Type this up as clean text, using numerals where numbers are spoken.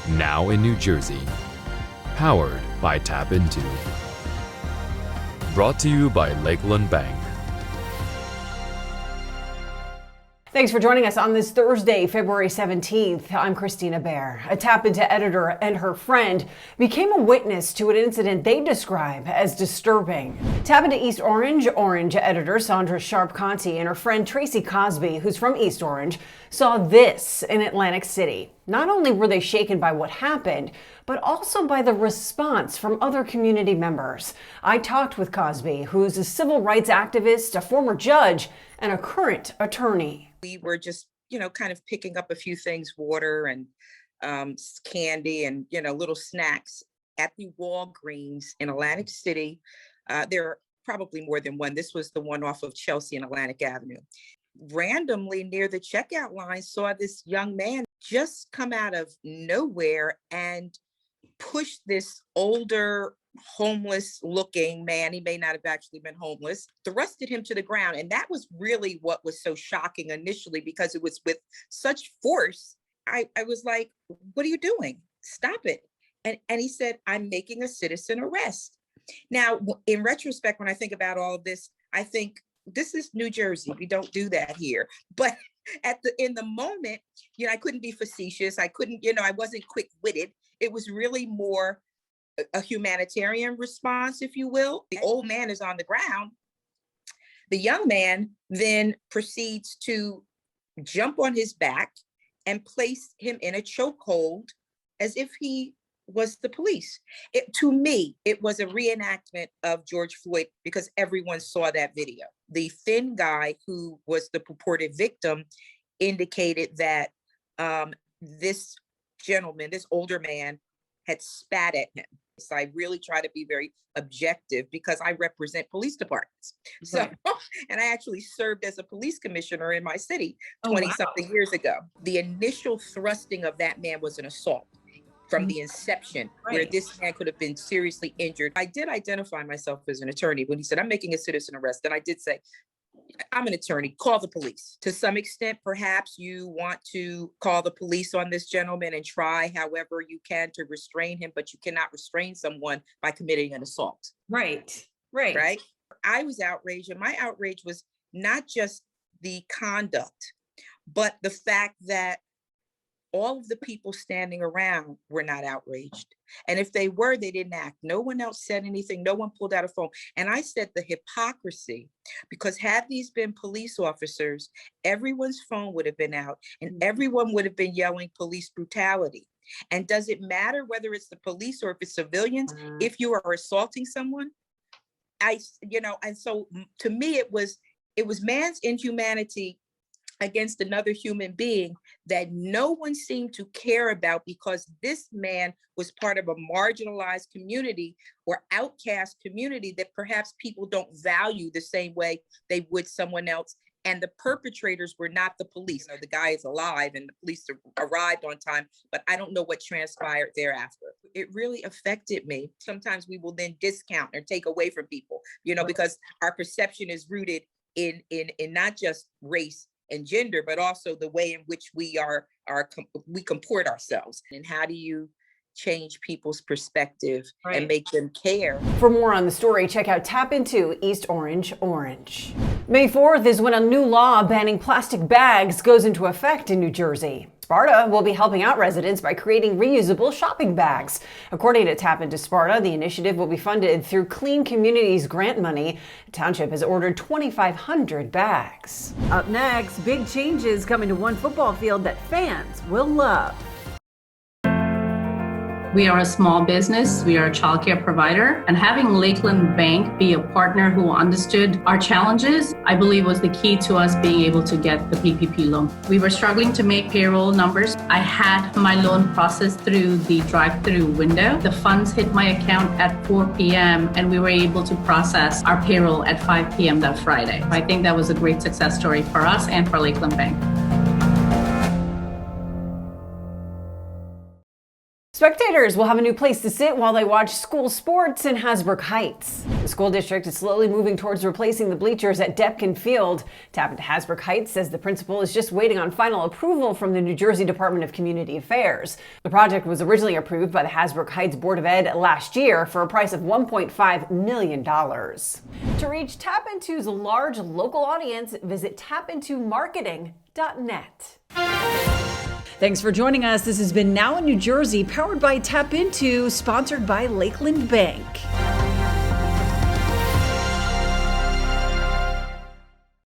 now in New Jersey. Powered by TAPinto. Brought to you by Lakeland Bank. Thanks for joining us on this Thursday, February 17th. I'm Kristina Behr. A TAPinto editor and her friend became a witness to an incident they describe as disturbing. TAPinto East Orange editor Sandra Sharp-Conti and her friend Tracy Cosby, who's from East Orange, saw this in Atlantic City. Not only were they shaken by what happened, but also by the response from other community members. I talked with Cosby, who's a civil rights activist, a former judge, and a current attorney. We were just, kind of picking up a few things, water and candy and, little snacks at the Walgreens in Atlantic City. There are probably more than one. This was the one off of Chelsea and Atlantic Avenue. Randomly near the checkout line, saw this young man just come out of nowhere and push this older, homeless looking man. He may not have actually been homeless, thrusted him to the ground. And that was really what was so shocking initially, because it was with such force. I was like, what are you doing? Stop it. And he said, I'm making a citizen arrest. Now, in retrospect, when I think about all of this, I think this is New Jersey. We don't do that here. But in the moment, I couldn't be facetious. I couldn't, I wasn't quick-witted. It was really more a humanitarian response, if you will. The old man is on the ground. The young man then proceeds to jump on his back and place him in a chokehold as if he was the police. To me, it was a reenactment of George Floyd, because everyone saw that video. The thin guy who was the purported victim indicated that this gentleman, this older man, had spat at him. So I really try to be very objective because I represent police departments. So, and I actually served as a police commissioner in my city 20-something years ago. The initial thrusting of that man was an assault from the inception, where this man could have been seriously injured. I did identify myself as an attorney when he said, I'm making a citizen arrest. And I did say, I'm an attorney, call the police. To some extent, perhaps you want to call the police on this gentleman and try however you can to restrain him, but you cannot restrain someone by committing an assault. Right. I was outraged, and my outrage was not just the conduct, but the fact that all of the people standing around were not outraged. And if they were, they didn't act. No one else said anything. No one pulled out a phone. And I said the hypocrisy, because had these been police officers, everyone's phone would have been out and everyone would have been yelling police brutality. And does it matter whether it's the police or if it's civilians, if you are assaulting someone? And so to me, it was man's inhumanity against another human being that no one seemed to care about, because this man was part of a marginalized community or outcast community that perhaps people don't value the same way they would someone else. And the perpetrators were not the police. The guy is alive and the police arrived on time, but I don't know what transpired thereafter. It really affected me. Sometimes we will then discount or take away from people, because our perception is rooted in not just race and gender, but also the way in which we comport ourselves. And how do you change people's perspective and make them care? For more on the story, check out TAPinto East Orange. May 4th is when a new law banning plastic bags goes into effect in New Jersey. Sparta will be helping out residents by creating reusable shopping bags. According to TAPinto Sparta, the initiative will be funded through Clean Communities grant money. The township has ordered 2,500 bags. Up next, big changes coming to one football field that fans will love. We are a small business. We are a childcare provider. And having Lakeland Bank be a partner who understood our challenges, I believe was the key to us being able to get the PPP loan. We were struggling to make payroll numbers. I had my loan processed through the drive-through window. The funds hit my account at 4 p.m. and we were able to process our payroll at 5 p.m. that Friday. I think that was a great success story for us and for Lakeland Bank. Spectators will have a new place to sit while they watch school sports in Hasbrook Heights. The school district is slowly moving towards replacing the bleachers at Depkin Field. TAPinto Hasbrook Heights says the principal is just waiting on final approval from the New Jersey Department of Community Affairs. The project was originally approved by the Hasbrook Heights Board of Ed last year for a price of $1.5 million. To reach TAPinto's large local audience, visit tapintomarketing.net. Thanks for joining us. This has been Now in New Jersey, powered by TAPinto, sponsored by Lakeland Bank.